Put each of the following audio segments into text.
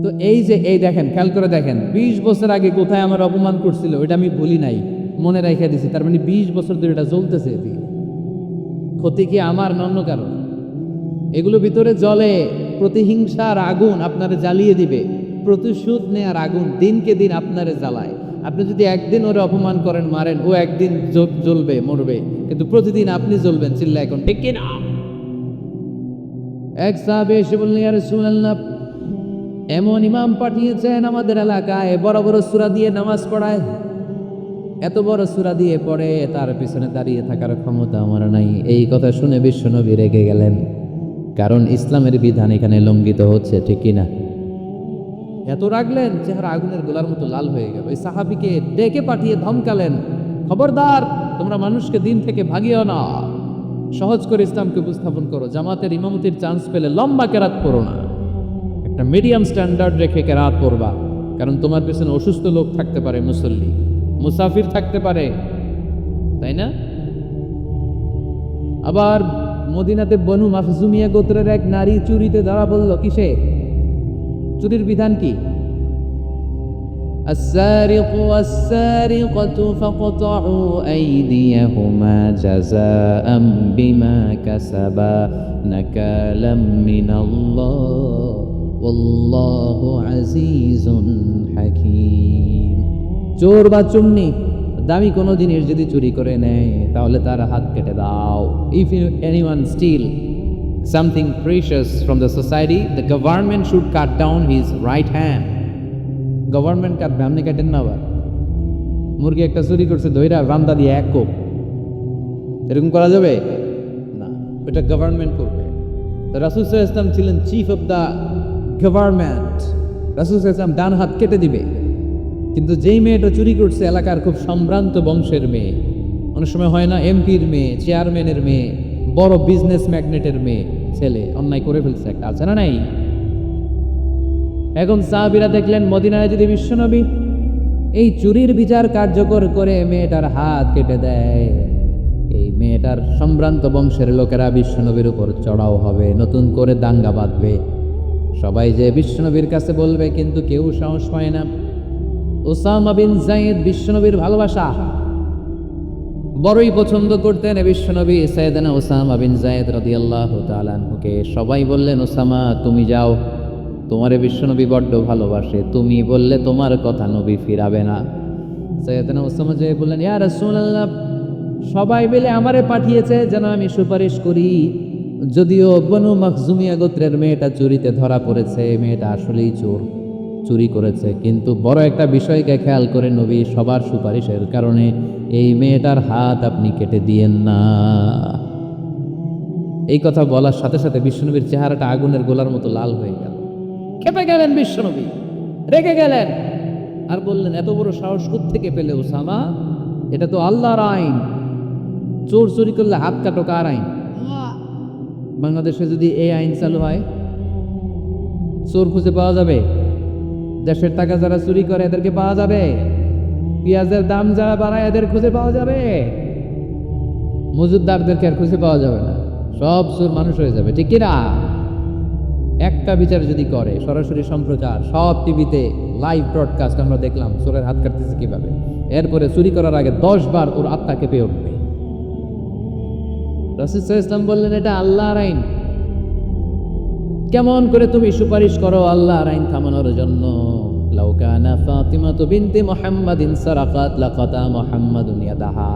তো এই যে এই দেখেন, খেয়াল করে দেখেন, 20 বছর আগে কোথায় আমার অপমান করছিল ওটা আমি ভুলি নাই, মনে রাখিয়া দিছি। তার মানে 20 বছর ধরে এটা জ্বলতেছে। ক্ষতি কি আমার নন্য কারণ? এগুলো ভিতরে জ্বলে প্রতিহিংসার আগুন আপনারে জ্বালিয়ে দিবে, প্রতিশোধ নেয়ার আগুন দিনকে দিন আপনারে জ্বালায়। আপনি যদি একদিন ওরে অপমান করেন, মারেন, ও একদিন জ্বলবে, মরবে, কিন্তু প্রতিদিন আপনি জ্বলবেন। চিল্লা এখন ঠিক কিনা? এক সাহাবী এসে বললেন, ইয়া রাসূলুল্লাহ, এমন ইমাম পাঠিয়েছেন আমাদের এলাকায়, বড় বড় সূরা দিয়ে নামাজ পড়ায়, এত বড় সূরা দিয়ে পড়ে, তার পিছনে দাঁড়িয়ে থাকার ক্ষমতা আমার নাই। এই কথা শুনে বিশ্বনবী রেগে গেলেন, কারণ ইসলামের বিধান এখানে লঙ্ঘিত হচ্ছে, ঠিক কিনা? এত রাগলেন, চেহারা আগুনের গোলার মতো লাল হয়ে গেল। ওই সাহাবীকে ডেকে পাঠিয়ে ধমকালেন, খবরদার, তোমরা মানুষকে দিন থেকে ভাগিও না, সহজ করে ইসলামকে উপস্থাপন করো। জামাতের ইমামতির চান্স পেলে লম্বা কেরাত পড়ো না, একটা মিডিয়াম স্ট্যান্ডার্ড রেখে কেরাত পড়বা, কারণ তোমার পেছনে অসুস্থ লোক থাকতে পারে, মুসল্লি, মুসাফির থাকতে পারে, তাই না? আবার মদিনাতে বনু মাখজুমিয়া গোত্রের এক নারী চুরিতে ধরা পড়ল। কিসে? চুরির বিধান কি? السارق والسارقة فاقطعوا أيديهما جزاء بما كسبا نكالا من الله والله عزيز حكيم। চোর বা চুন্নি দামি কোনো জিনিস যদি চুরি করে নেয় তাহলে তার হাত কেটে দাও। If anyone steal something precious from the society, the government should cut down his right hand. Government কাটবে, আপনি কাটেন না। আবার মুরগি একটা চুরি করছে, ধইরা রান্দা দিয়ে এক কোপ, এরকম করা যাবে না, এটা গভর্নমেন্ট করবে। তো রাসূল সাল্লাল্লাহু আলাইহি ওয়াসাল্লাম ছিলেন চিফ অফ দ্য গভর্নমেন্ট, রাসূল সাল্লাল্লাহু আলাইহি ওয়াসাল্লাম ডান হাত কেটে দিবে। কিন্তু যেই মেয়েটা চুরি করছে এলাকার খুব সম্ভ্রান্ত বংশের মেয়ে, অনেক সময় হয় না, এমপির মেয়ে, চেয়ারম্যানের মেয়ে, বড় বিজনেস ম্যাগনেটের মেয়ে, ছেলে অন্যায় করে ফেলছে একটা, আছে না নাই? এখন সাহাবীরা দেখলেন মদিনায় যদি বিশ্বনবী এই চুরির বিচার কার্যকর করে মেয়েটার হাত কেটে দেয়, এই মেয়েটার সম্ভ্রান্ত বংশের লোকেরা বিশ্বনবীর উপর চড়াও হবে, নতুন করে দাঙ্গা বাঁধবে, সবাই যে বিশ্বনবীর কাছে বলবে, কিন্তু কেউ সাহস পায় না। উসামা বিন যায়েদ বিশ্বনবীর ভালোবাসা বড়ই পছন্দ করতেন বিশ্বনবী। সাইয়েদনা উসামা বিন যায়েদ রাদিয়াল্লাহু তাআলা আনহুকে সবাই বললেন, উসামা তুমি যাও, তোমারে বিশ্বনবী বড্ড ভালোবাসে, তুমি বললে তোমার কথা নবী ফিরাবে না। সাইয়েদনা উসামা যে বললেন, ইয়া রাসূলুল্লাহ, সবাই মিলে আমারে পাঠিয়েছে যেন আমি সুপারিশ করি, যদিও বনু মাখজুমিয়া গোত্রের মেয়েটা চুরিতে ধরা পড়েছে, মেয়েটা আসলেই চোর, চুরি করেছে, কিন্তু বড় একটা বিষয়কে খেয়াল করে নবী সবার সুপারিশের কারণে এই মেয়েটার হাত আপনি কেটে দিয়েন না। এই কথা বলার সাথে সাথে বিশ্বনবীর চেহারাটা আগুনের গোলার মতো লাল হয়ে গেল, খেপে গেলেন বিশ্বনবী, রেগে গেলেন, আর বললেন, এত বড় সাহস কোত্থেকে পেলে উসামা? এটা তো আল্লাহর আইন, চোর চুরি করলে হাত কাটো, কার আইন? বাংলাদেশে যদি এই আইন চালু হয়, চোর খুঁজে পাওয়া যাবে? দেশের টাকা যারা চুরি করে এদেরকে পাওয়া যাবে? পেঁয়াজের দাম যারা বাড়ায় এদের খুঁজে পাওয়া যাবে? মজুদদারদেরকে আর খুঁজে পাওয়া যাবে না, সব চোর মানুষ হয়ে যাবে, ঠিক কিনা? একটা বিচার যদি করে, সরাসরি সম্প্রচার, সব টিভিতে লাইভ ব্রডকাস্ট, আমরা দেখলাম চোরের হাত কাটতেছে কিভাবে, এরপরে চুরি করার আগে 10 বার ওর আত্মা কেঁপে উঠবে। রাসূল সাল্লাল্লাহু আলাইহি ওয়াসাল্লাম বললেন, এটা আল্লাহর আইন, কেমন করে তুমি সুপারিশ করো আল্লাহর আইন থামানোর জন্য? লাউ কানা ফাতিমাতু বিনতি মুহাম্মাদিন সারাকাত লাকাতা মুহাম্মাদুন ইয়াদাহা।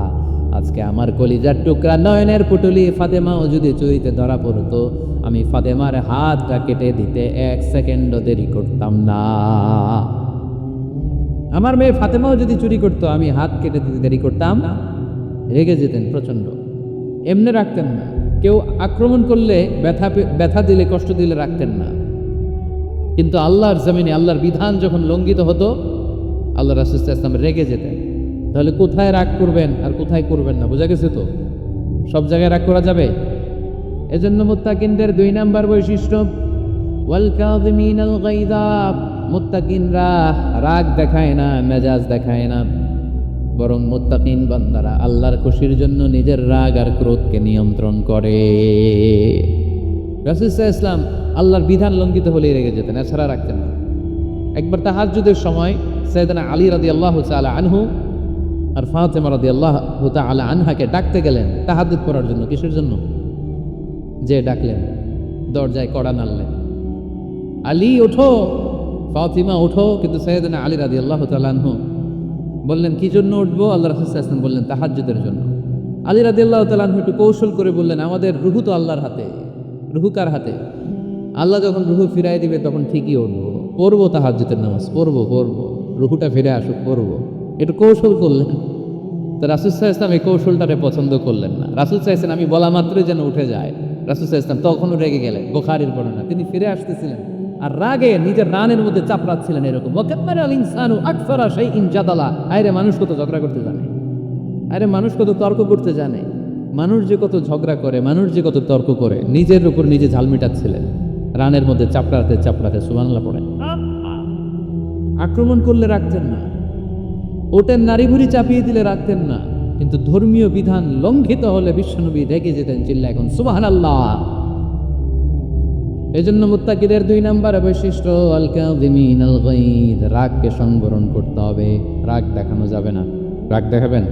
আজকে আমার কলিজার টুকরা নয়নের পুটুলি ফাতেমাও যদি চুরিতে ধরা পড়তো, আমি ফাতেমার হাতটা কেটে দিতে 1 সেকেন্ডও দেরি করতাম না। আমার মেয়ে ফাতেমাও যদি চুরি করতো, আমি হাত কেটে দিতে দেরি করতাম না। রেগে যেতেন প্রচন্ড, এমনি রাখতেন না, কেউ আক্রমণ করলে ব্যথা দিলে, কষ্ট দিলে রাখতেন না। কিন্তু আল্লাহর জমিনে আল্লাহর বিধান যখন লঙ্ঘিত হতো, আল্লাহ রাসূল সাল্লাল্লাহু আলাইহি ওয়াসাল্লাম রেগে যেতেন। তাহলে কোথায় রাগ করবেন আর কোথায় করবেন না বোঝা গেছে তো? সব জায়গায় রাগ করা যাবে? এজন্য মুত্তাকিনদের 2 নাম্বার বৈশিষ্ট্য, ওয়াল কাযিমিনাল গায়যা, মুত্তাকিনরা রাগ দেখায় না, মেজাজ দেখায় না, বরং মুত্তাকিন বান্দারা আল্লাহর খুশির জন্য নিজের রাগ আর ক্রোধকে নিয়ন্ত্রণ করে। রাসূল সাল্লাল্লাহু আলাইহি ওয়াসাল্লাম আল্লাহর বিধান লঙ্ঘিত হলেই রেগে যেতেন, এছাড়া রাখতেন না। একবার তাহাজ্জুদের সময় সাইয়েদনা আলী রাদিয়াল্লাহু তাআলা আনহু আর ফাতেমা রাদিয়াল্লাহু তাআলা আনহাকে ডাকতে গেলেন তাহাজ্জুদ পড়ার জন্য। কিসের জন্য? যে ডাকলেন, দরজায় কড়া নাড়লেন, আলী ওঠো, ফাতিমা ওঠো। কিন্তু সাইয়েদনা আলী রাদিয়াল্লাহু তাআলা আনহু বললেন কি জন্য উঠবো? আল্লাহ রাসূল সাল্লাল্লাহু আলাইহি ওয়াসাল্লাম বললেন তাহাজ্জুদের জন্য। আলী রাদিয়াল্লাহু তাআলা আনহু একটু কৌশল করে বললেন, আমাদের রুহু তো আল্লাহর হাতে। রুহু কার হাতে? আল্লাহ যখন রুহু ফিরাই দিবে তখন ঠিকই উঠবো, পড়বো তাহাজ্জুদের নামাজ, পড়বো, রুহুটা ফিরে আসুক, পড়বো। একটু কৌশল করলেন। তো রাসূল সাল্লাল্লাহু আলাইহি ওয়াসাল্লাম এই কৌশলটারে পছন্দ করলেন না। রাসূল সাল্লাল্লাহু আলাইহি ওয়াসাল্লাম আমি বলা মাত্রই যেন উঠে যায়। রাসূল সাল্লাল্লাহু আলাইহি ওয়াসাল্লাম তখনও রেগে গেলেন। বুখারীর বর্ণনা, তিনি ফিরে আসতেছিলেন আর রাগে নিজের রানের মধ্যে চাপড়াচ্ছিলেন এরকম, ওয়াকাম্মারা আল ইনসানু আকসারা শাইইন জাদালা। আরে মানুষ কত ঝগড়া করতে জানে, আরে মানুষ কত তর্ক করতে জানে, মানুষ যে কত ঝগড়া করে, মানুষ যে কত তর্ক করে, নিজের উপর নিজে ঝাল মিটাচ্ছিলেন রানের মধ্যে চাপড়াতে চাপড়াতে। সুবহানাল্লাহ পড়েন। আক্রমণ করলে রাখতেন না, ওটের নারী ভুড়ি চাপিয়ে দিলে রাখতেন না, কিন্তু ধর্মীয় বিধান লঙ্ঘিত হলে বিশ্বনবী রেগে যেতেন, চিল্লা এখন সুবহানাল্লাহ। এজন্য মুত্তাকিদের 2 নম্বর বৈশিষ্ট্য আল কাযিমিনাল গায়দ, রাগকে সংবরণ করতে হবে। রাগ দেখানো যাবে না। রাগ দেখাবেন,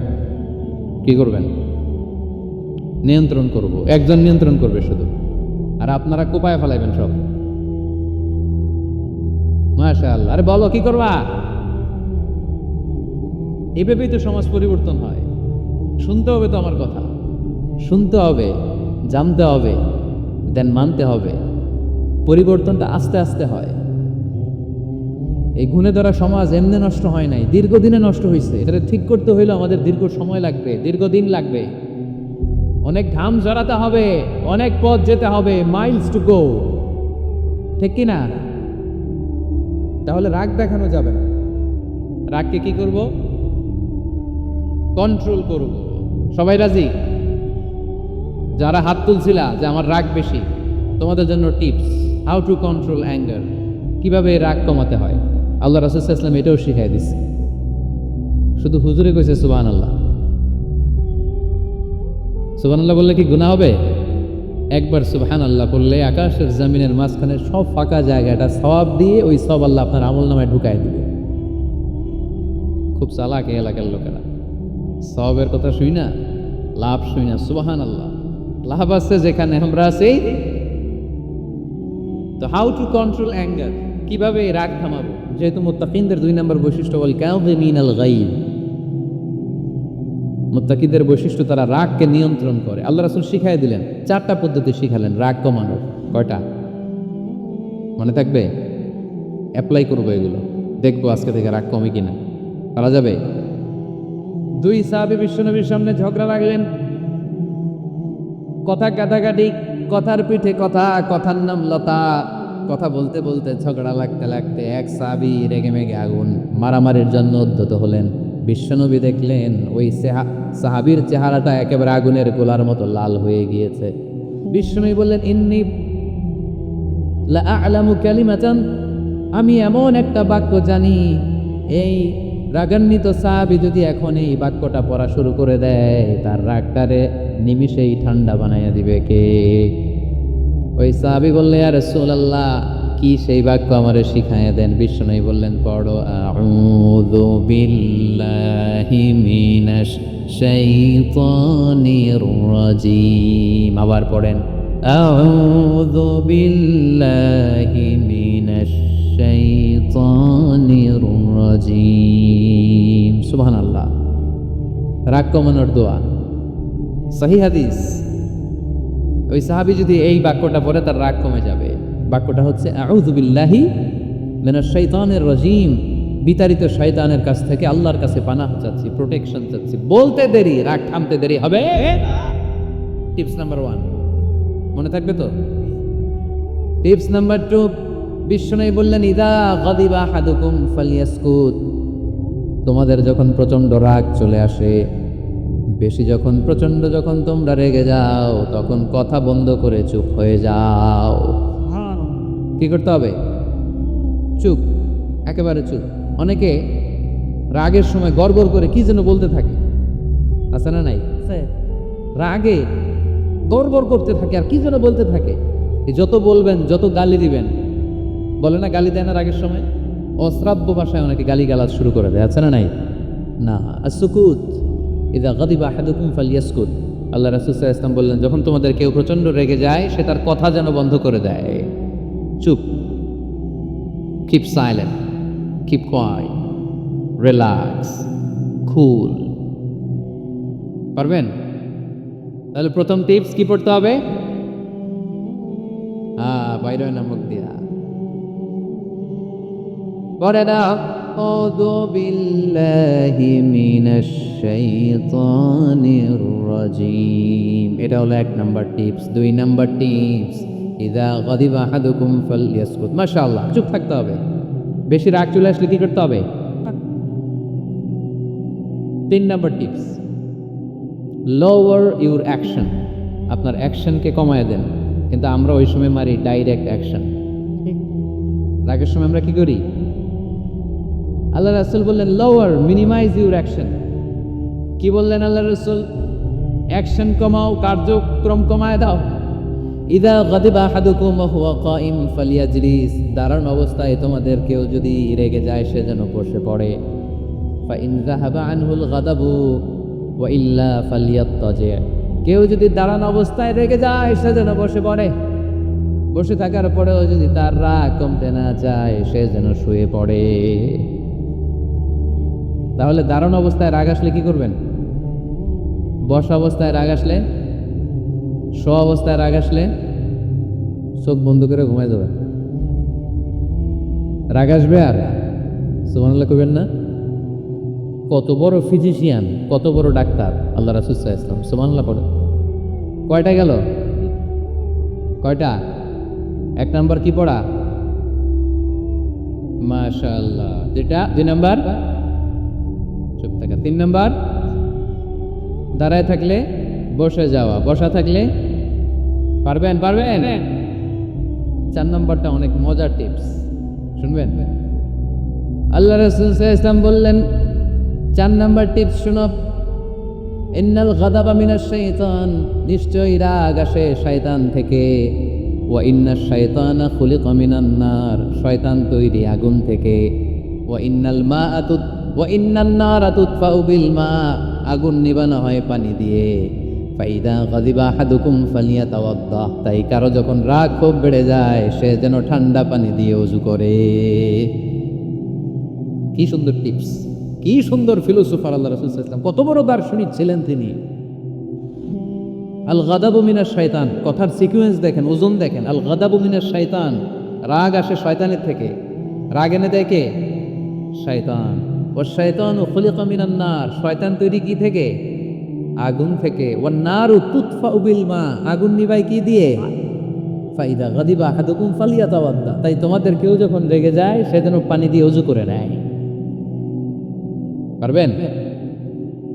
কি করবেন? নিয়ন্ত্রণ করব। একজন নিয়ন্ত্রণ করবে শুধু, আর আপনারা কোপায় ফেলাইবেন সব। মাশাআল্লাহ। আরে বলো কি করবা? এভাবেই তো সমাজ পরিবর্তন হয়। শুনতে হবে তো আমার কথা, শুনতে হবে, জানতে হবে, দেন মানতে হবে। পরিবর্তনটা আস্তে আস্তে হয়। এই গুণে ধরা সমাজ এমনি নষ্ট হয় নাই, দীর্ঘদিনে নষ্ট হয়েছে। এটা ঠিক করতে হইলে আমাদের দীর্ঘ সময় লাগবে, দীর্ঘদিন লাগবে, অনেক ঘাম ঝরাতে হবে, অনেক পথ যেতে হবে, মাইলস টু গো, ঠিক কি না? তাহলে রাগ দেখানো যাবে না। রাগকে কি করব? কন্ট্রোল করব। সবাই রাজি? যারা হাত তুলছিলা যে আমার রাগ বেশি, তোমাদের জন্য tips, how to control anger, কিভাবে রাগ কমাতে হয়। আল্লাহ রাসূল সাল্লাল্লাহু আলাইহি ওয়াসাল্লাম এটাও শিখাই দিচ্ছে। শুধু হুজুরে কইছে সুবহানাল্লাহ। সুবহানাল্লাহ বললে কি গুনাহ হবে? একবার সুবহানাল্লাহ বললে আকাশের জমিনের মাঝখানে সব ফাঁকা জায়গাটা সওয়াব দিয়ে ওই সওয়াব আল্লাহ আপনার আমলনামায় ঢুকায় দিবে। খুব চালাক এই এলাকার লোকেরা, সওয়াবের কথা শুই না, লাভ শুই না। সুবহানাল্লাহ, লাভ আছে যেখানে আমরা আছি। তো হাউ টু কন্ট্রোল অ্যাঙ্গার, কিভাবে রাগ থামাবো? যেহেতু মুত্তাকিনদের 2 নম্বর বৈশিষ্ট্য বল কাযিমিনাল গায়দ, মুত্তাকিদের বৈশিষ্ট্য তারা রাগকে নিয়ন্ত্রণ করে। আল্লাহ রাসূল শিখাই দিলেন, 4টা পদ্ধতি শিখালেন রাগ কমানোর। কয়টা মনে থাকবে? অ্যাপ্লাই করবো এগুলো, দেখবো আজকে থেকে রাগ কমে কিনা। পারা যাবে? 2 সাহাবী বিশ্বনবীর সামনে ঝগড়া লাগলেন, কথা কাটাকাটি, কথার পিঠে কথা, কথার নাম লতা। কথা বলতে বলতে ঝগড়া লাগতে লাগতে এক সাহাবী রেগে মেগে আগুন, মারামারির জন্য উদ্যত হলেন। বিশ্বনবী দেখলেন ওই সাহাবীর চেহারাটা একেবারে আগুনের গোলার মতো লাল হয়ে গিয়েছে। বিশ্বনবী বললেন, ইন্নী লা আ'লামু কালিমাতান, আমি এমন একটা বাক্য জানি, এই রাগান্বিত সাহাবী যদি এখন এই বাক্যটা পড়া শুরু করে দেয়, তার রাগটারে নিমিষেই ঠান্ডা বানাইয়া দিবে কে? ওই সাহাবী বললে, ইয়া রাসূলুল্লাহ, কি সেই বাক্য আমারে শিখাইয়া দেন। বিশ্বনবী বললেন, পড়ো আউযু বিল্লাহি মিনাশ শাইতানির রাজীম। আবার পড়েন আউযু বিল্লাহি মিনাশ শাইতানির রাজীম। সুবহানাল্লাহ, রাগ কমানোর দোয়া, সহিহ হাদিস। ওই সাহাবী যদি এই বাক্যটা পড়ে তার রাগ কমে যাবে। বাক্যটা হচ্ছে আউযু বিল্লাহি মিনাশ শাইতানির রাজীম, বিতাড়িত শয়তানের কাছ থেকে আল্লাহর কাছে পানাহ চাচ্ছি, প্রোটেকশন চাচ্ছি। বলতে দেরি, রাগ থামতে দেরি হবে। টিপস নাম্বার 1 মনে থাকবে তো? টিপস নাম্বার 2, বিশ্বনবী বললেন, ইদা গাদিবা আহাদুকুম ফালিয়াসকুত, তোমাদের যখন প্রচন্ড রাগ চলে আসে, বেশি যখন প্রচন্ড যখন তোমরা রেগে যাও, তখন কথা বন্ধ করে চুপ হয়ে যাও। কি করতে হবে? চুপ, একেবারে চুপ। অনেকে রাগের সময় গড়গড় করে কি যেন বলতে থাকে, আছে না নাই? রাগে গড়গড় করতে থাকে আর কি যেন বলতে থাকে। যত বলবেন, যত গালি দিবেন, বলে না গালি দেয় না রাগের সময়, অশ্রাব্য ভাষায় অনেকে গালিগালাজ শুরু করে দেয়, আছে না নাই? না, আসুকুত ইদা গাদিবা আহাদুকুম ফালিয়াসকুত। আল্লাহ রাসূল সাল্লাল্লাহু আলাইহি ওয়াসাল্লাম বললেন, যখন তোমাদের কেউ প্রচন্ড রেগে যায় সে তার কথা যেন বন্ধ করে দেয়। চুপ, keep silent, keep quiet, relax, cool. পারবেন? তাহলে প্রথম টিপস কি পড়তে হবে? বাইরে নামক দিয়া পরে না, আউযু বিল্লাহি মিনাশ শাইতানির রাজিম। এটা হলো 1 নাম্বার টিপস। 2 নাম্বার টিপস, ইযা গাদিবা আহাদুকুম ফালইয়াসকুত। মাশাআল্লাহ, চুপ থাকতে হবে। বেশি রাগ চলে আসলে কি করতে হবে? 3 number tips, lower your action. আপনার অ্যাকশনকে কমায় দেন। কিন্তু আমরা ওই সময় মারি ডাইরেক্ট অ্যাকশন। রাগের সময় আমরা কি করি? আল্লাহ রাসূল বললেন লোয়ার, মিনিমাইজ ইউর অ্যাকশন। কি বললেন আল্লাহ রাসূল? অ্যাকশন কমাও, কার্যক্রম কমায় দাও। ইযা গাদিবা আহাদুকুম ওয়া হুয়া কাইম ফালিয়াজলিস। দাঁড়ানো অবস্থায় তোমাদের কেউ যদি রেগে যায় সে যেন বসে পড়ে। ফা ইন যাহাবা আনহুল গাদাবু ওয়া ইল্লা ফালিয়াত্তাজি। কেউ যদি দাঁড়ানো অবস্থায় রেগে যায় সে যেন বসে পড়ে। বসে থাকার পরেও যদি তার রাগ কমতে না চায় সে যেন শুয়ে পড়ে। তাহলে দাঁড়ানো অবস্থায় রাগ আসলে কি করবেন? বসা অবস্থায় রাগ আসলে, শোয়া অবস্থায় রাগ আসলে চোখ বন্ধ করে ঘুমায় যাবেন। রাগ আসবে আর সুবহানাল্লাহ কইবেন না? কত বড় ফিজিশিয়ান, কত বড় ডাক্তার আল্লাহ রাসূল সাল্লাল্লাহু আলাইহি ওয়াসাল্লাম। সুবহানাল্লাহ পড়ে। কয়টা গেল? কয়টা? 1 নাম্বার কি পড়া? মাশাআল্লাহ। যেটা 2 নাম্বার চুপ থাকা। 3 নাম্বার দাঁড়ায় থাকলে বসে যাওয়া, বসা থাকলে পারবেন? 4 নাম্বারটা অনেক মজার টিপস, শুনবেন? আল্লাহ রাসূল সাল্লাল্লাহু আলাইহি ওয়াসাল্লাম বললেন 4 নাম্বার টিপস শুনো, ইন্নাল গাদাবা মিনাশ শাইতান। নিশ্চয়ই রাগ আসে শয়তান থেকে। ওয়া ইন্নাশ শাইতানা খুলিকা মিনান নার। শয়তান তৈরি আগুন থেকে। ওয়া ইন্নান নারা তুতফাউ বিল মা। আগুন নিবানো হয় পানি দিয়ে। ফাইদা গাদিবা আহাদুকুম ফালিয়াতাওয়াদ্দা। তাই কারো যখন রাগ খুব বেড়ে যায় সে যেন ঠান্ডা পানি দিয়ে ওযু করে। কি সুন্দর টিপস, কি সুন্দর ফিলোসোফার আল্লাহ রাসূল সাল্লাল্লাহু আলাইহি ওয়াসাল্লাম। কত বড় দার্শনিক ছিলেন তিনি। আল গাদাবু মিনাশ শাইতান, কথার সিকোয়েন্স দেখেন, ওজন দেখেন। আল গাদাবু মিনাশ শাইতান, রাগ আসে শয়তানের থেকে। রাগ এনে দেয় কে? শয়তান। ওয়াশ শাইতানু খুলিকা মিনান নার। শয়তান তৈরি কি থেকে? আগুন থেকে। ওয়ান নারু তুতফাউ বিল মা। আগুন নিভায় কি দিয়ে? ফাইদা গাদিবা আহাদুকুম ফালিয়াতাওয়াদ্দা। তাই তোমাদের কেউ যখন রেগে যায় সে যেন পানি দিয়ে ওযু করে নেয়। পারবেন?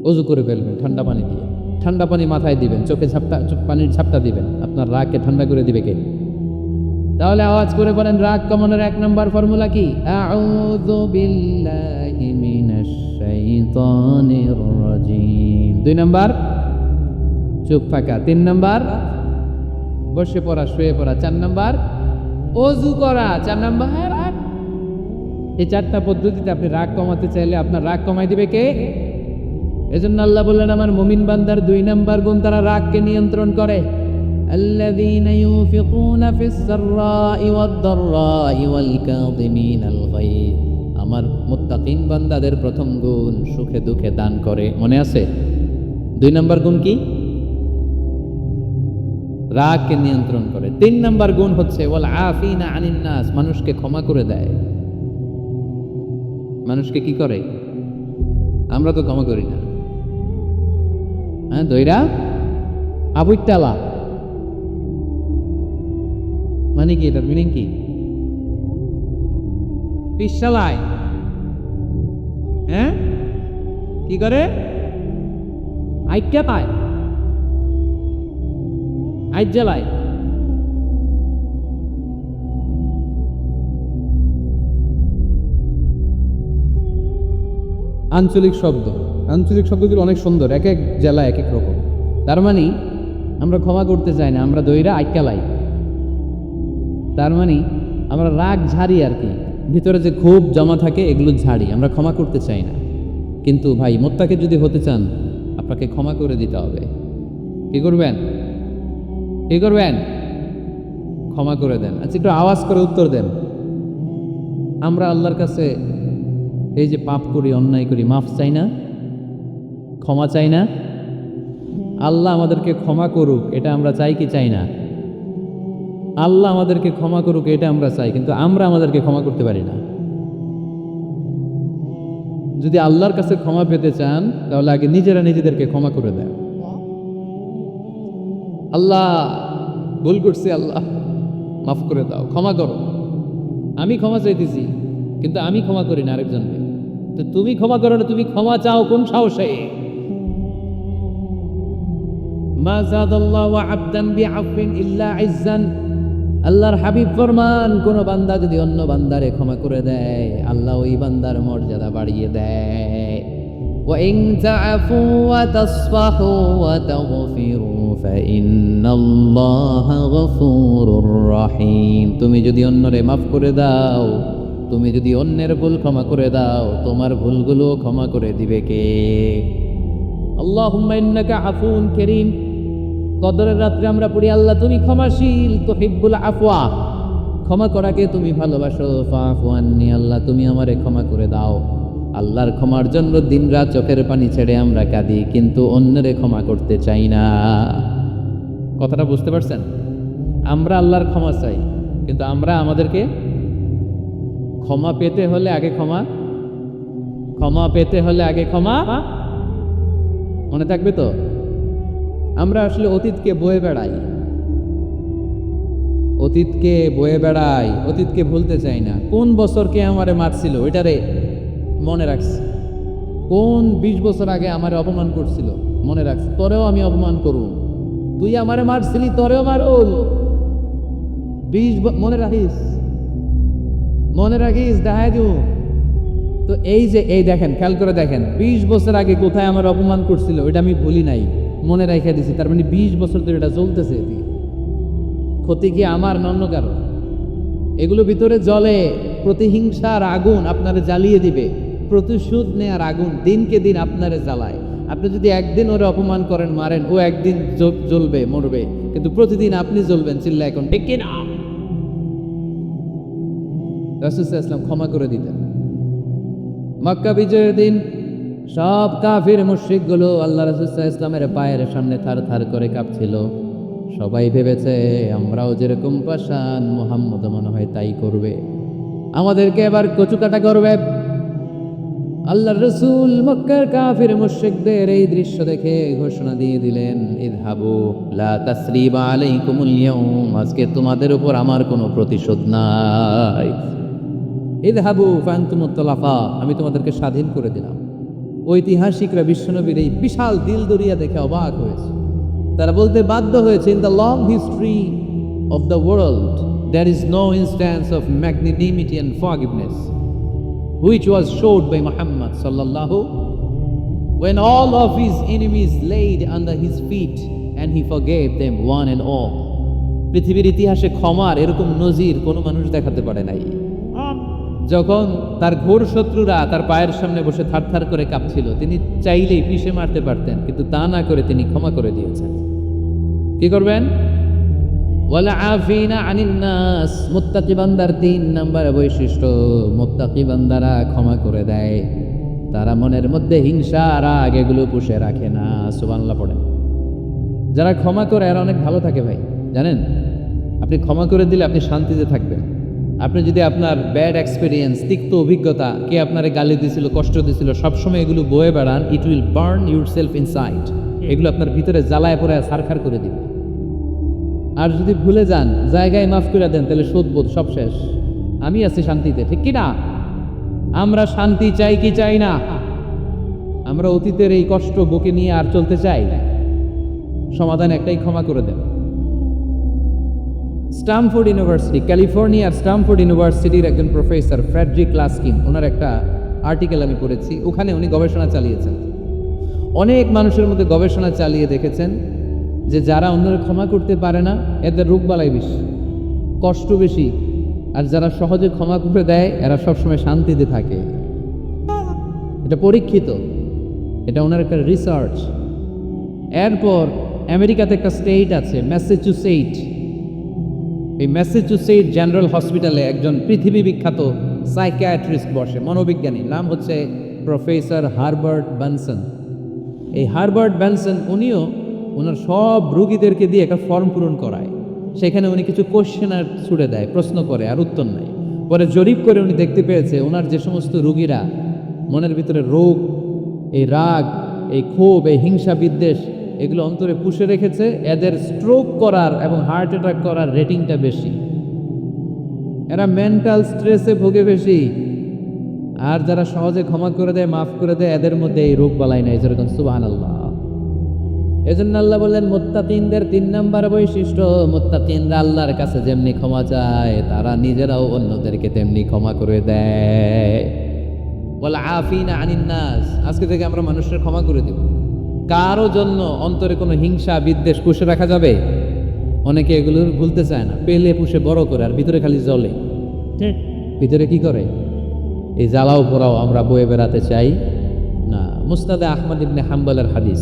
ওযু করে ফেলবেন ঠান্ডা পানি দিয়ে। ঠান্ডা পানি মাথায় দিবেন, চোখে পানির ঝাপটা দিবেন। আপনার রাগকে ঠান্ডা করে দিবে কে? তাহলে আওয়াজ করে বলেন রাগ কমানোর 1 নাম্বার ফর্মুলা কি? আউযু বিল্লাহি মিনাশ শাইতানির রাজিম। 2 নাম্বার চুপ থাকা। 3 নাম্বার বসে পড়া, শুয়ে পড়া। 4 নাম্বার ওযু করা। 4 নাম্বার। এই 4টা পদ্ধতিতে আপনি রাগ কমাতে চাইলে আপনার রাগ কমাই দিবে কে? এজন্য আল্লাহ বললেন আমার মুমিন বান্দার 2 নাম্বার গুণ, তারা রাগকে নিয়ন্ত্রণ করে। আল্লাযীনা ইউনফিকুনা ফিস সাররাই ওয়াদ দাররাই ওয়াল কাযিমিনাল গায়য। আমার মুত্তাকিন বান্দাদের প্রথম গুণ সুখে দুঃখে দান করে। মনে আছে? 2 নাম্বার গুণ কি? রাগকে নিয়ন্ত্রণ করে। 3 নাম্বার গুণ হচ্ছে ওয়াল আফিনা আনিন নাস। মানুষকে ক্ষমা করে দেয়। মানুষকে কি করে? আমরা তো ক্ষমা করি না। হ্যাঁ, দইরা আবুইটালা মানে কি? এটার মিনিং কি? পিশালায়। হ্যাঁ, কি করে? আইক্যা পায়, আইজ্জালায়। আঞ্চলিক শব্দ, আঞ্চলিক শব্দগুলো অনেক সুন্দর, এক এক জেলা এক এক রকম। তার মানে আমরা ক্ষমা করতে চাই না, আমরা দইরা আইক্যালাই। তার মানে আমরা রাগ ঝাড়ি আর কি। ভিতরে যে ক্ষোভ জমা থাকে এগুলো ঝাড়ি, আমরা ক্ষমা করতে চাই না। কিন্তু ভাই মোত্তাকি যদি হতে চান আপনাকে ক্ষমা করে দিতে হবে। কি করবেন? কি করবেন? ক্ষমা করে দেন। আচ্ছা একটু আওয়াজ করে উত্তর দেন। আমরা আল্লাহর কাছে এই যে পাপ করি, অন্যায় করি, মাফ চাই না, ক্ষমা চাই না? আল্লাহ আমাদেরকে ক্ষমা করুক এটা আমরা চাই কি চাই না? আল্লাহ আমাদেরকে ক্ষমা করুক এটা আমরা চাই, কিন্তু আমরা আমাদেরকে ক্ষমা করতে পারি না। যদি আল্লাহর কাছে ক্ষমা পেতে চান তাহলে আগে নিজেরা নিজেদেরকে ক্ষমা করে দেন। আল্লাহ ভুল করছি, আল্লাহ মাফ করে দাও, ক্ষমা করো। আমি ক্ষমা চাইতেছি কিন্তু আমি ক্ষমা করি না আরেকজনকে। তো তুমি ক্ষমা করো না, তুমি ক্ষমা চাও কোন সাহসে? মা যাদাল্লাহু আবদান বিআফবিন ইল্লা ইজ্জান। আল্লাহর হাবিব ফরমান, কোন বান্দা যদি অন্য বান্দারে ক্ষমা করে দেয় আল্লাহ ওই বান্দার মর্যাদা বাড়িয়ে দেয়। ওয়া ইন তা'ফু ওয়া তাসফাহু ওয়া তাগফিরু ফাইন্নাল্লাহা গফুরুর রহিম। তুমি যদি অন্যরে মাফ করে দাও, তুমি যদি অন্যের ভুল ক্ষমা করে দাও, তোমার ভুলগুলো ক্ষমা করে দিবে কে? আল্লাহুম্মা ইন্নাকা আফুউন কারীম। কদরের রাত্রে আমরা পড়ি, আল্লাহ তুমি ক্ষমাশীল, তুহিব্বুল আফওয়া, ক্ষমা করাকে তুমি ভালোবাসো। ফাফু আন্নি, আল্লাহ তুমি আমারে ক্ষমা করে দাও। আল্লাহর ক্ষমার জন্য দিনরাত চোখের পানি ছেড়ে আমরা কাঁদি, কিন্তু অন্যরে ক্ষমা করতে চাই না। কথাটা বুঝতে পারছেন? আমরা আল্লাহর ক্ষমা চাই, কিন্তু আমরা আমাদেরকে ক্ষমা পেতে হলে আগে ক্ষমা পেতে হলে আগে ক্ষমা। মনে থাকবে তো? আমরা আসলে অতীতকে বয়ে বেড়াই, অতীতকে ভুলতে চাই না। কোন বছর কে আমারে মারছিল ওইটারে মনে রাখছি। কোন 20 বছর আগে আমারে অপমান করছিল মনে রাখছি, তোরেও আমি অপমান করুন। তুই আমারে মারছিলি, তোরেও মারুল। মনে রাখিস দেখাই দিও। তো এই দেখেন, খেয়াল করে দেখেন, 20 বছর আগে কোথায় আমার অপমান করছিল ওইটা আমি ভুলি নাই, মনে রাখিয়া দিছি। তার মানে 20 বছর ধরে এটা চলতেছে। ক্ষতি কি আমার নন্য কারো? এগুলো ভিতরে জ্বলে, প্রতিহিংসার আগুন আপনারে জ্বালিয়ে দিবে। প্রতিশোধ নেয়ার আগুন দিনকে দিন আপনারে জ্বালায়। আপনি যদি একদিন ওরে অপমান করেন, মারেন, ও একদিন জ্বলবে, মরবে, কিন্তু প্রতিদিন আপনি জ্বলবেন। চিল্লা এখন ঠিক কিনা? রাসূল সাল্লাল্লাহু আলাইহি ওয়াসাল্লাম ক্ষমা করে দিতেন। মক্কা বিজয়ের দিন সব কাফির মুশরিকগুলো আল্লাহ রাসূল সাল্লাল্লাহু আলাইহি ওয়াসাল্লামের পায়ের সামনে থার থার করে কাঁপছিল। সবাই ভেবেছে আমরাও যেরকম পাষাণ, মুহাম্মদ মনে হয় তাই করবে, আমাদেরকে এবার কচুকাটা করবে। আল্লাহর রাসূল মক্কার কাফির মুশরিকদের এই দৃশ্য দেখে ঘোষণা দিয়ে দিলেন, ইযহাবু লা তাসরিবা আলাইকুমুল ইয়াউম, আজকে তোমাদের উপর আমার কোনো প্রতিশোধ নাই। ইযহাবু ফাআনতুমুত তুলাফা, আমি তোমাদেরকে স্বাধীন করে দিলাম। ঐতিহাসিকরা বিশ্বনবীর এই বিশাল দিল দরিয়া দেখে অবাক হয়েছে। তারা বলতে বাধ্য হয়েছে, in the long history of the world there is no instance of magnanimity and forgiveness which was showed by Muhammad sallallahu, when all of his enemies laid under his feet and he forgave them one and all. পৃথিবীর ইতিহাসে ক্ষমার এরকম নজির কোনো মানুষ দেখাতে পারে নাই। যখন তার ঘোর শত্রুরা তার পায়ের সামনে বসে থারথার করে কাঁপছিল, তিনি চাইলেই পিষে মারতে পারতেন, কিন্তু তা না করে তিনি ক্ষমা করে দিয়েছেন। কি করবেন? ওয়ালা আফিনা আনিন নাস, মুত্তাকি বান্দার 3 নাম্বার বৈশিষ্ট্য, মুত্তাকি বান্দারা ক্ষমা করে দেয়। তারা মনের মধ্যে হিংসা রাগ এগুলো পুষে রাখে না। সুবহানাল্লাহ পড়েন। যারা ক্ষমা করে এরা অনেক ভালো থাকে ভাই, জানেন? আপনি ক্ষমা করে দিলে আপনি শান্তিতে থাকবেন। আপনি যদি আপনার ব্যাড এক্সপিরিয়েন্স, তিক্ত অভিজ্ঞতা, কে আপনারে গালি দিছিল, কষ্ট দিছিল, সবসময় এগুলো বয়ে বেড়ান, it will burn your self inside. এগুলো আপনার ভিতরে জ্বালায় পড়ে ছারখার করে দিবে। আর যদি ভুলে যান, জায়গায় মাফ করে দেন, তাহলে শোধবোধ সব শেষ। আমি আছি শান্তিতে, ঠিক কি না? আমরা শান্তি চাই কি চাই না? আমরা অতীতের এই কষ্ট বুকে নিয়ে আর চলতে চাই? সমাধান একটাই, ক্ষমা করে দেন। স্টামফোর্ড ইউনিভার্সিটি, ক্যালিফোর্নিয়ার স্টামফোর্ড ইউনিভার্সিটির একজন প্রফেসর ফ্রেডরিক লাস্কিন, ওনার একটা আর্টিকেল আমি পড়েছি। ওখানে উনি গবেষণা চালিয়েছেন, অনেক মানুষের মধ্যে গবেষণা চালিয়ে দেখেছেন যে যারা অন্যরা ক্ষমা করতে পারে না, এদের রোগবালাই বেশি, কষ্ট বেশি, আর যারা সহজে ক্ষমা করে দেয় এরা সবসময় শান্তিতে থাকে। এটা পরীক্ষিত, এটা ওনার একটা রিসার্চ। এরপর আমেরিকাতে একটা স্টেট আছে ম্যাসাচুসেট। এই ম্যাসাচুসেট জেনারেল হসপিটালে একজন পৃথিবী বিখ্যাত সাইকিয়াট্রিস্ট বসে, মনোবিজ্ঞানী, নাম হচ্ছে প্রফেসর হারবার্ট ব্যানসন। এই হারবার্ট ব্যানসন উনিও ওনার সব রোগীদেরকে দিয়ে একটা ফর্ম পূরণ করায়। সেখানে উনি কিছু কোশ্চেনার ছুড়ে দেয়, প্রশ্ন করে আর উত্তর নেয়। পরে জরিপ করে উনি দেখতে পেয়েছে ওনার যে সমস্ত রোগীরা মনের ভিতরে রোগ, এই রাগ, এই ক্ষোভ, এই হিংসা বিদ্বেষ এগুলো অন্তরে পুষে রেখেছে, এদের স্ট্রোক করার এবং হার্ট অ্যাটাক করার রেটিংটা বেশি। এরা মেন্টাল স্ট্রেসে ভোগে বেশি। আর যারা সহজে ক্ষমা করে দেয়, মাফ করে দেয়, এদের মধ্যে এই রোগ বালাই নাই। যেরকম সুবহানাল্লাহ। এজন্য আল্লাহ বললেন মুত্তাকিনদের 3 নাম্বার বৈশিষ্ট্য, মুত্তাকিনরা আল্লাহর কাছে যেমনি ক্ষমা চায় তারা নিজেরাও অন্যদেরকে তেমনি ক্ষমা করে দেয়। ওয়াল আফিনা আনিন নাস, আজকে থেকে আমরা মানুষের ক্ষমা করে দেব। কারো জন্য অন্তরে কোনো হিংসা বিদ্বেষ পুষে রাখা যাবে? অনেকে এগুলো ভুলতে চায় না, পেলে পুষে বড় করে আর ভিতরে খালি জ্বলে। ভিতরে কি করে? এই জ্বালাও পোড়াও আমরা বয়ে বেড়াতে চাই না। মুসনাদে আহমদ ইবনে হাম্বলের হাদিস,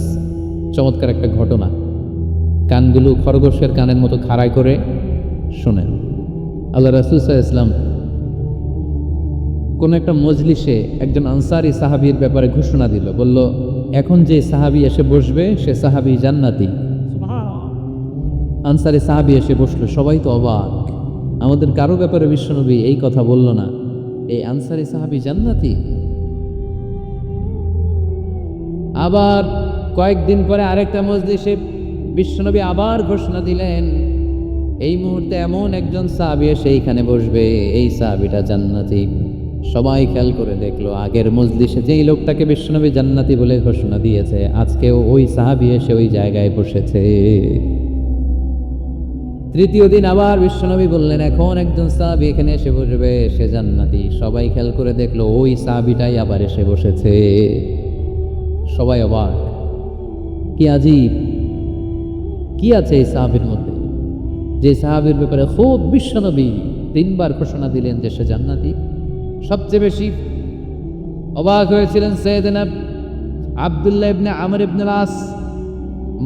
চমৎকার একটা ঘটনা। কানগুলো খরগোশের কানের মতো খাড়াই করে শোনেন। আল্লাহ রাসূল সাল্লাল্লাহু আলাইহি ওয়াসাল্লাম কোন একটা মজলিসে একজন আনসারী সাহাবীর ব্যাপারে ঘোষণা দিল, বলল এখন যে সাহাবী এসে বসবে সে সাহাবী জান্নাতি। আনসারী সাহাবী এসে বসলো, সবাই তো অবাক, আমাদের কারো ব্যাপারে বিশ্বনবী এই কথা বলল না, এই আনসারী সাহাবী জান্নাতি। আবার কয়েকদিন পরে আরেকটা মজলিসে বিশ্বনবী আবার ঘোষণা দিলেন, এই মুহূর্তে এমন একজন সাহাবী এসে এইখানে বসবে, এই সাহাবীটা জান্নাতি। সবাই খেয়াল করে দেখলো, আগের মজলিসে যেই লোকটাকে বিশ্বনবী জান্নাতি বলে ঘোষণা দিয়েছে আজকেও ওই সাহাবী এসে ওই জায়গায় বসেছে। তৃতীয় দিন আবার বিশ্বনবী বললেন এখন একজন সাহাবী এখানে এসে বসবে, সে জান্নাতি। সবাই খেয়াল করে দেখলো ওই সাহাবীটাই আবার এসে বসেছে। সবাই অবাক, কি আজীব, কি আছে এই সাহাবীর মধ্যে, যে সাহাবীর ব্যাপারে খুব বিশ্বনবী 3 বার ঘোষণা দিলেন যে সে জান্নাতি। সবচেয়ে বেশি অবাক হয়েছিলেন সাইয়েদনা আব্দুল্লাহ ইবনে আমর ইবনে আস।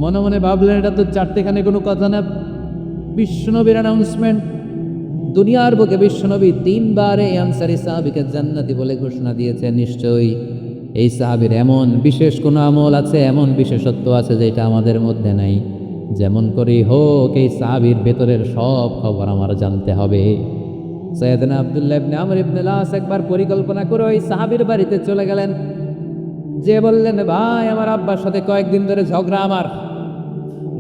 মনে মনে ভাবলেন এটা তো চারটেখানে কোনো কথা না, বিশ্বনবীর অ্যানাউন্সমেন্ট। দুনিয়ার বুকে বিশ্বনবী 3 বার এই আনসারী সাহাবীকে জান্নাতি বলে ঘোষণা দিয়েছে, নিশ্চয়ই এই সাহাবীর এমন বিশেষ কোনো আমল আছে, এমন বিশেষত্ব আছে যেটা আমাদের মধ্যে নাই। যেমন করেই হোক এই সাহাবীর ভেতরের সব খবর আমার জানতে হবে। সাইয়েদনা আব্দুল্লাহ ইবনে আমর ইবনে আস একবার পরিকল্পনা করে ওই সাহাবীর বাড়িতে চলে গেলেন, যে বললেন ভাই আমার আব্বার সাথে কয়েকদিন ধরে ঝগড়া, আমার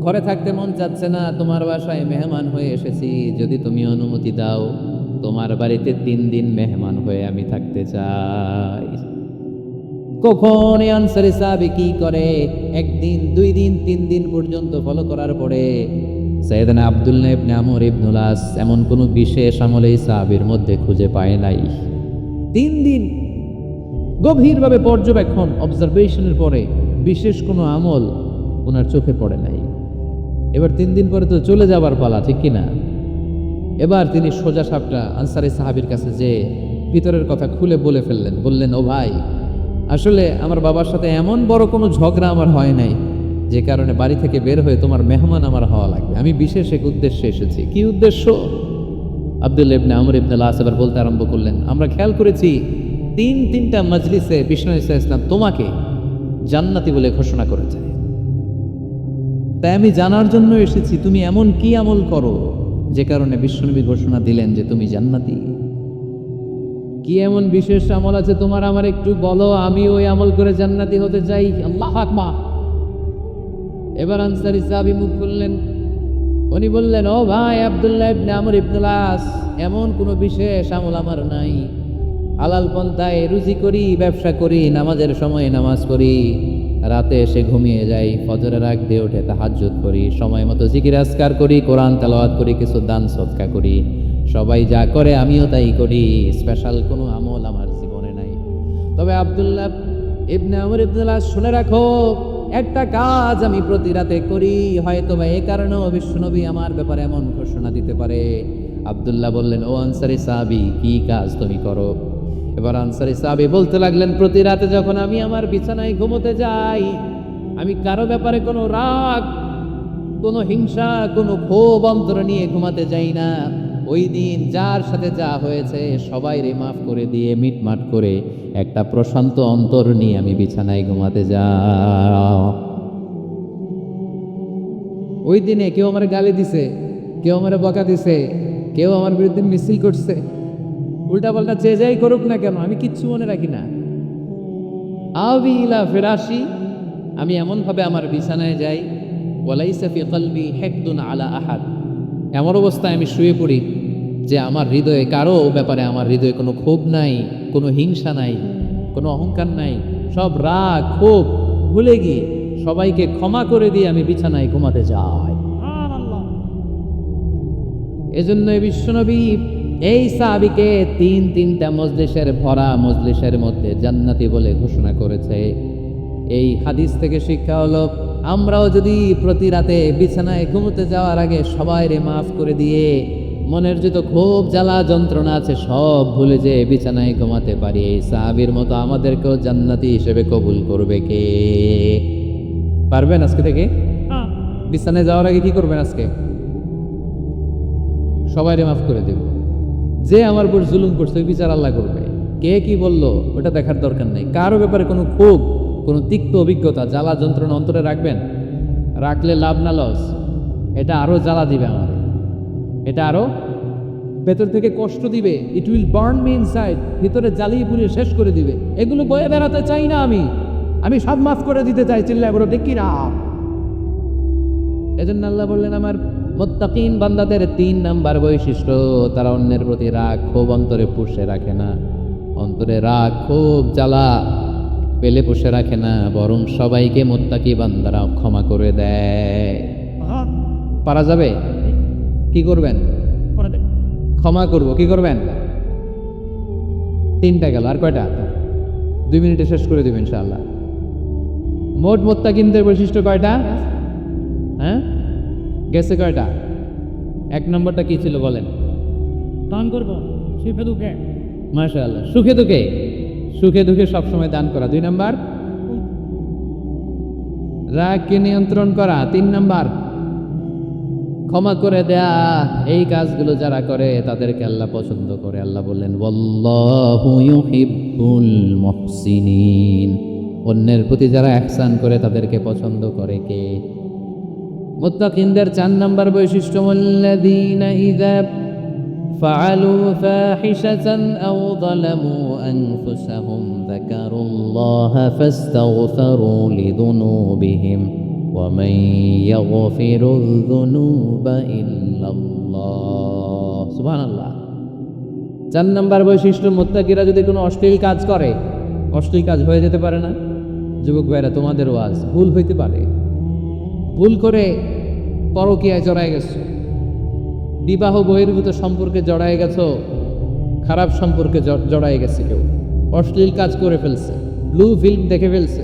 ঘরে থাকতে মন চাচ্ছে না, তোমার বাসায় মেহমান হয়ে এসেছি, যদি তুমি অনুমতি দাও তোমার বাড়িতে 3 দিন মেহমান হয়ে আমি থাকতে চাই। কখন এই আনসারী সাহাবী কি করে, 1 দিন 2 দিন 3 দিন পর্যন্ত ফলো করার পরে সাইয়েদনা আব্দুল্লাহ ইবনে আমর ইবনে আস এমন কোনো বিশেষ আমল এই সাহাবীর মধ্যে খুঁজে পায় নাই। 3 দিন গভীরভাবে পর্যবেক্ষণ, অবজারভেশনের পরে বিশেষ কোনো আমল ওনার চোখে পড়ে নাই। এবার 3 দিন পরে তো চলে যাবার পালা, ঠিক কিনা? এবার তিনি সোজা সাপটা আনসারী সাহাবীর কাছে যে ভিতরের কথা খুলে বলে ফেললেন, বললেন ও ভাই, আসলে আমার বাবার সাথে এমন বড় কোনো ঝগড়া আমার হয় নাই যে কারণে বাড়ি থেকে বের হয়ে তোমার মেহমান আমার হওয়া লাগবে। আমি বিশেষ এক উদ্দেশ্যে এসেছি। কি উদ্দেশ্য? আব্দুল্লাহ ইবনে আমর ইবনে আস এবার বলতে আরম্ভ করলেন, আমরা খেয়াল করেছি 3টা মজলিসে বিষ্ণু ইসা ইসলাম তোমাকে জান্নাতি বলে ঘোষণা করেছে, তাই আমি জানার জন্য এসেছি তুমি এমন কি আমল করো যে কারণে বিশ্বনবী ঘোষণা দিলেন যে তুমি জান্নাতি। কি এমন বিশেষ আমল আছে তোমার, আমার একটু বলো, আমি ওই আমল করে জান্নাতি হতে চাই। আল্লাহু আকবার। এবার আনসারী সাহাবী মুখ খুললেন, উনি বললেন ও ভাই আব্দুল্লাহ ইবনে আমর ইবনে আস, এমন কোনো বিশেষ আমল আমার নাই। হালাল পন্থায় রুজি করি, ব্যবসা করি, নামাজের সময় নামাজ পড়ি, রাতে এসে ঘুমিয়ে যাই, ফজরের আগ দিয়ে উঠে তাহাজ্জুদ করি, সময় মতো জিকির আজকার করি, কোরআন তেলাওয়াত করি, কিছু দান সদকা করি। সবাই যা করে আমিও তাই করি, স্পেশাল কোনো আমল আমার জীবনে নাই। তবে আব্দুল্লাহ ইবনে আমর ইবনে আস, শুনে রাখো, একটা কাজ আমি প্রতি রাতে করি, হয়তো বা এই কারণেও বিশ্বনবী আমার ব্যাপারে এমন ঘোষণা দিতে পারে। আব্দুল্লাহ বললেন, ও আনসারী সাহাবী, কি কাজ তুমি করো? এবার আনসারী সাহাবী বলতে লাগলেন, প্রতি রাতে যখন আমি আমার বিছানায় ঘুমোতে যাই, আমি কারো ব্যাপারে কোনো রাগ, কোনো হিংসা, কোনো ক্ষোভ অন্তরে নিয়ে ঘুমাতে যাই না। ওই দিন যার সাথে যা হয়েছে সবাইরে মাফ করে দিয়ে মিটমাট করে একটা প্রশান্ত অন্তর নিয়ে আমি বিছানায় ঘুমাতে যাও। ওই দিনে কেউ আমার গালি দিছে, কেউ আমার বকা দিছে, কেউ আমার বিরুদ্ধে মিছিল করছে, উল্টা পাল্টা যে যাই করুক না কেন, আমি কিচ্ছু মনে রাখি না। আবি ইলা ফিরাশি, আমি এমনভাবে আমার বিছানায় যাই, ওয়ালাইসা ফি কলবি হিকদুন আলা আহাদ, এমন অবস্থায় আমি শুয়ে পড়ি যে আমার হৃদয়ে কারো ব্যাপারে আমার হৃদয়ে কোনো ক্ষোভ নাই, কোনো হিংসা নাই, কোনো অহংকার নাই, সব রাগ ক্ষোভ ভুলে গিয়ে সবাইকে ক্ষমা করে দিয়ে আমি বিছানায় ঘুমাতে যাই। এজন্য বিশ্বনবী এই সাহাবীকে তিনটা মজলিসের ভরা মজলিসের মধ্যে জান্নাতি বলে ঘোষণা করেছে। এই হাদিস থেকে শিক্ষা হলো, আমরাও যদি প্রতি রাতে বিছানায় ঘুমোতে যাওয়ার আগে সবাইরে মাফ করে দিয়ে মনের যত ক্ষোভ জ্বালা যন্ত্রণা আছে সব ভুলে যে বিছানায় ঘুমাতে পারি, এই সাহাবীর মতো আমাদেরকেও জান্নাতি হিসেবে কবুল করবে কে? পারবেন আজকে থেকে? বিছানায় যাওয়ার আগে কি করবেন? আজকে সবাইরে মাফ করে দেব। যে আমার উপর জুলুম করছে ওই বিচার আল্লাহ করবে। কে কি বললো ওটা দেখার দরকার নেই। কারো ব্যাপারে কোনো ক্ষোভ, কোনো তিক্ত অভিজ্ঞতা, জ্বালা যন্ত্রণা অন্তরে রাখবেন? রাখলে লাভ না লস? এটা আরো জ্বালা দিবে আমার, এটা আরো ভেতর থেকে কষ্ট দিবে। It will burn me inside, ভিতরে জ্বালিয়ে পুড়িয়ে শেষ করে দিবে। এগুলো বয়ে বেড়াতে চাই না আমি সব মাফ করে দিতে চাই। চিল্লায় বড় ঠিক কিনা? এজন্য আল্লাহ বললেন, আমার মুত্তাকিন বান্দাদের 3 নাম্বার বৈশিষ্ট্য, তারা অন্যের প্রতি রাগ ক্ষোভ অন্তরে পুষে রাখে না। অন্তরে রাগ ক্ষোভ জ্বালা পেলে পুষে রাখে না, বরং সবাইকে মুত্তাকি বান্দারা ক্ষমা করে দেয়। পারা যাবে? কি করবেন? ক্ষমা করব। কি করবেন? 3টা গেল, আর কয়টা? 2 মিনিটে শেষ করে দেবেন ইনশাআল্লাহ। মোট মুত্তাকিনদের বৈশিষ্ট্য কয়টা? হ্যাঁ, গেছে কয়টা? 1 নম্বরটা কি ছিল বলেন? দান করব সুখে দুঃখে। মাশাআল্লাহ, সুখে দুঃখে সবসময় দান করা। 2 নাম্বার, রাগকে নিয়ন্ত্রণ করা। 3 নাম্বার, ক্ষমা করে দেয়া। এই কাজগুলো যারা করে তাদেরকে আল্লাহ পছন্দ করে। আল্লাহ বললেন, ওয়াল্লাহু ইউহিব্বুল মুহসিনিন, অন্যের প্রতি যারা ইহসান করে তাদেরকে পছন্দ করে কে? মুত্তাকিনদের 4 নাম্বার বৈশিষ্ট্য, আল্লাযীনা ইযা ফাআলু ফাহিশাতান আও যালামু আনফুসাহুম যাকারুল্লাহা ফাস্তাগফিরু লিযুনুবিহিম ওয়া মান ইয়াগফিরুয যুনুবা ইল্লাল্লাহ। সুবহানাল্লাহ। 4 নাম্বার বৈশিষ্ট্য, মুত্তাকিরা যদি কোনো অশ্লীল কাজ করে, অশ্লীল কাজ হয়ে যেতে পারে না? যুবক ভাইরা, তোমাদের ওয়াজ, ভুল হইতে পারে। ভুল করে পরকীয়ায় জড়ায় গেছো, বিবাহ বহির্ভূত সম্পর্কে জড়ায় গেছো, খারাপ সম্পর্কে জড়ায় গেছে, কেউ অশ্লীল কাজ করে ফেলছে, ব্লু ফিল্ম দেখে ফেলছে,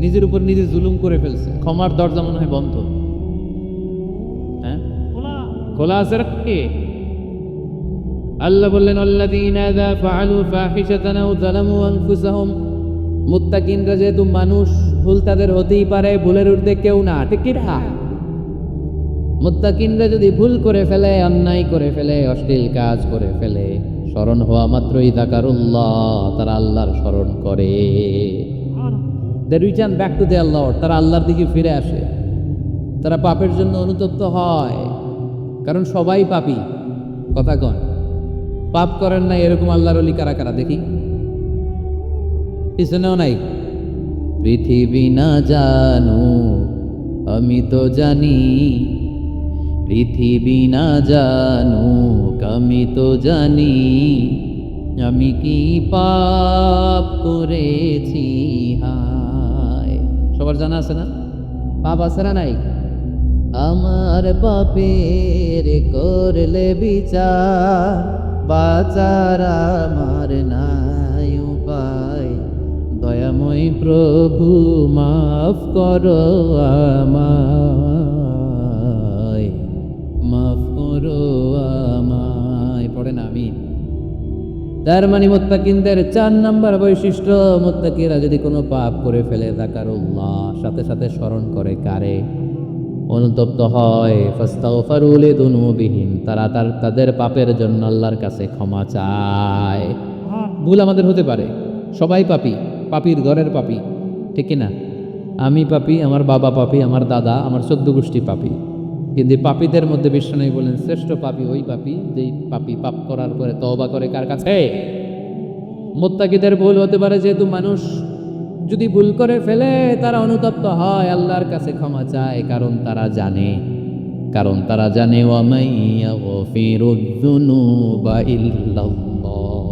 নিজের উপর নিজে জুলুম করে ফেলছে, ক্ষমার দরজা মনে হয় বন্ধ। হ্যাঁ, খোলা আছে রাখি। আল্লাহ বললেন, আল্লাযীনা ইযা ফাআলু ফাহিশাতান আও যালামু আনফুসাহুম, মুত্তাকিনরা যেহেতু মানুষ, ভুল তাদের হতেই পারে, ভুলের ঊর্ধ্বে কেউ না, ঠিক কি না? মুত্তাকিনরা যদি ভুল করে ফেলে, অন্যায় করে ফেলে, অশ্লীল কাজ করে ফেলে, স্মরণ হওয়া মাত্রই যাকারুল্লাহ, তারা আল্লাহর স্মরণ করে। They return back to their lord, তারা আল্লাহর দিকে ফিরে আসে। তারা পাপের জন্য অনুতপ্ত হয়, কারণ সবাই পাপী। কথা কন, পাপ করেন না এরকম আল্লাহর ওলি কারা কারা দেখি? পিছনেও নাই। পৃথিবী না জানো আমি তো জানি, পৃথিবী না জানো আমি তো জানি, আমি কি পাপ করেছি হায়। সবার জানা আছে না? পাপ আছে না নাই? আমার পাপের করলে বিচার, বাঁচার আমার নাই উপায়, দয়াময় প্রভু মাফ করো আমায়, মাফ করো আমায়। তার মানে মুত্তাকিনদের ৪ নাম্বার বৈশিষ্ট্য, মুত্তাকিরা যদি কোনো পাপ করে ফেলে যাকারুল্লাহ, সাথে সাথে স্মরণ করে কারে, অনুতপ্ত হয়, ফাস্তাগফারু লিযুনুবিহিম, তারা তাদের পাপের জন্য আল্লাহর কাছে ক্ষমা চায়। ভুল আমাদের হতে পারে, সবাই পাপী, পাপীর ঘরের পাপী, ঠিক কি না? আমি পাপী, আমার বাবা পাপী, আমার দাদা, আমার ১৪ গোষ্ঠী পাপী। কিন্তু পাপীদের মধ্যে বিশ্বনবী বলেন শ্রেষ্ঠ পাপী ওই পাপী যেই পাপী পাপ করার পরে তওবা করে কার কাছে? মুত্তাকিদের ভুল হতে পারে, যেহেতু মানুষ যদি ভুল করে ফেলে তারা অনুতপ্ত হয়, আল্লাহর কাছে ক্ষমা চায়, কারণ তারা জানে ওয়া মাইয়াগফিরুয যুনুবা ইল্লাল্লাহ।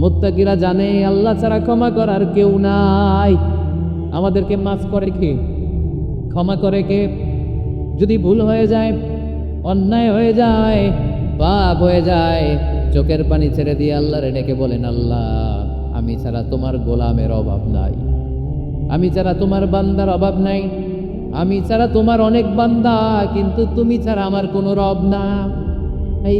মুত্তাকিরা জানে আল্লাহ ছাড়া ক্ষমা করার কেউ নাই। আমাদেরকে মাফ করে কে? ক্ষমা করে কে? যদি ভুল হয়ে যায়, অন্যায় হয়ে যায়, পাপ হয়ে যায়, চোখের পানি ছেড়ে দিয়ে আল্লাহরে ডেকে বলেন, আল্লাহ আমি ছাড়া তোমার গোলামের অভাব নাই, আমি ছাড়া তোমার বান্দার অভাব নাই, আমি ছাড়া তোমার অনেক বান্দা, কিন্তু তুমি ছাড়া আমার কোনো রব না। এই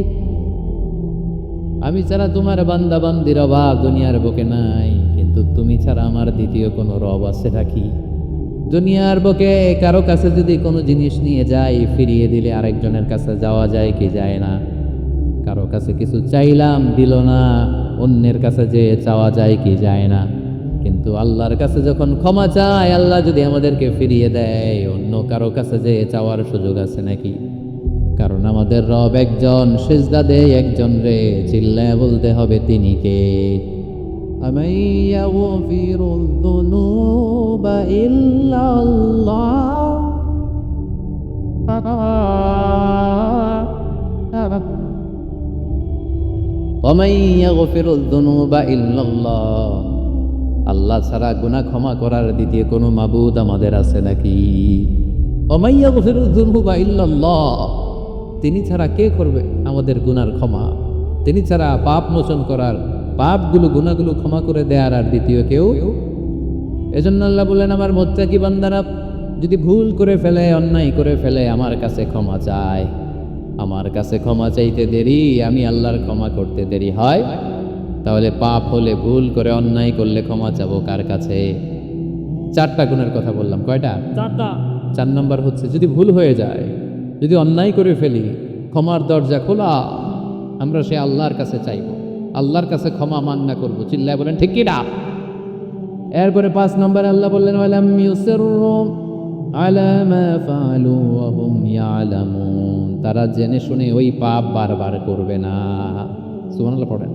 আমি ছাড়া তোমার বান্দা বান্দির অভাব দুনিয়ার বুকে নাই, কিন্তু তুমি ছাড়া আমার দ্বিতীয় কোনো রব আছে নাকি? দুনিয়ার বুকে কারো কাছে যদি কোনো জিনিস নিয়ে যাই, ফিরিয়ে দিলে আরেকজনের কাছে যাওয়া যায় কি যায় না? কারো কাছে কিছু চাইলাম দিল না, অন্যের কাছে যে চাওয়া যায় কি যায় না? কিন্তু আল্লাহর কাছে যখন ক্ষমা চাই, আল্লাহ যদি আমাদেরকে ফিরিয়ে দেয়, অন্য কারো কাছে যে চাওয়ার সুযোগ আছে নাকি? কারণ আমাদের রব একজন, সিজদা দেয় একজন রে, চিল্লায় বলতে হবে তিনি কে? আমান ইয়াগফিরুয যুনুবা ইল্লাল্লাহ। ওয়ামান ইয়াগফিরুয যুনুবা ইল্লাল্লাহ। আল্লাহ ছাড়া গুনাহ ক্ষমা করার দ্বিতীয় কোনো মাবুদ আমাদের আছে নাকি? ওয়ামান ইয়াগফিরুয যুনুবা ইল্লাল্লাহ। তিনি ছাড়া কে করবে আমাদের গুনার ক্ষমা? তিনি ছাড়া পাপ মোচন করার, পাপগুলো গুনাহগুলো ক্ষমা করে দেয়ার আর দ্বিতীয় কেউ? এজন্য আল্লাহ বললেন, আমার মুত্তাকি বান্দারা যদি ভুল করে ফেলে, অন্যায় করে ফেলে, আমার কাছে ক্ষমা চায়। আমার কাছে ক্ষমা চাইতে দেরি, আমি আল্লাহর ক্ষমা করতে দেরি হয়? তাহলে পাপ হলে, ভুল করে অন্যায় করলে ক্ষমা চাবো কার কাছে? 4টা গুণের কথা বললাম, কয়টা? 4টা। 4 নম্বর হচ্ছে, যদি ভুল হয়ে যায়, যদি অন্যায় করে ফেলি, ক্ষমার দরজা খোলা, আমরা সে আল্লাহর কাছে চাইব, আল্লাহর কাছে ক্ষমা মান্না করবো। চিল্লায় বলেন ঠিক কি না? এরপরে 5 নম্বর আল্লাহ বললেন, ওয়ালাম ইউসিররু আলা মা ফাআলু ওয়া হুম ইয়ালামুন। তারা জেনে শুনে ওই পাপ বারবার করবে না। সুবহানাল্লাহ পড়েন।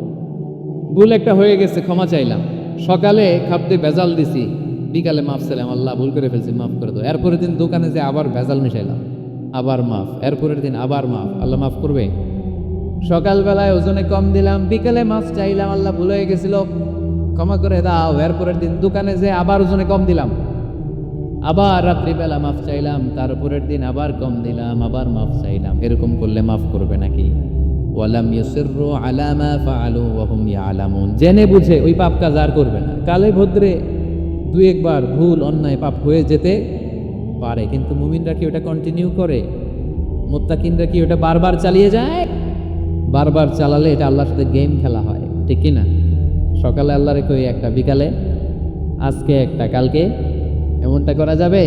ভুল একটা হয়ে গেছে, ক্ষমা চাইলাম, সকালে খাদ্যে ভেজাল দিছি, বিকালে মাফ চাইলাম, আল্লাহ ভুল করে ফেলছি, মাফ করে দাও। এরপরের দিন দোকানে যে আবার ভেজাল মিশাইলাম, আবার মাফ, এরপরের দিন আবার মাফ, আল্লাহ মাফ করবে? সকালবেলায় ওজনে কম দিলাম, বিকালে মাফ চাইলাম, আল্লাহ ভুল হয়ে গেছিল, ক্ষমা করে দাও। এরপরের দিন দোকানে যে আবার ওজনে কম দিলাম, আবার রাত্রিবেলা মাফ চাইলাম, তারপরের দিন আবার কম দিলাম, আবার মাফ চাইলাম। এরকম করলে মাফ করবে নাকি? ওয়ালাম ইউসিররু আলা মা ফাআলু ওয়া হুম ইয়ালামুন। জেনে বুঝে ওই পাপ কাজ আর করবে না। কালে ভদ্রে 2 একবার ভুল অন্যায় পাপ হয়ে যেতে পারে, কিন্তু মুমিনরা কি ওটা কন্টিনিউ করে? মুত্তাকিনরা কি ওটা বারবার চালিয়ে যায়? বারবার চালালে এটা আল্লাহর সাথে গেম খেলা হয়, ঠিক কি না? সকালে আল্লাহরে কই একটা, বিকালে আজকে একটা, কালকে, এমনটা করা যাবে?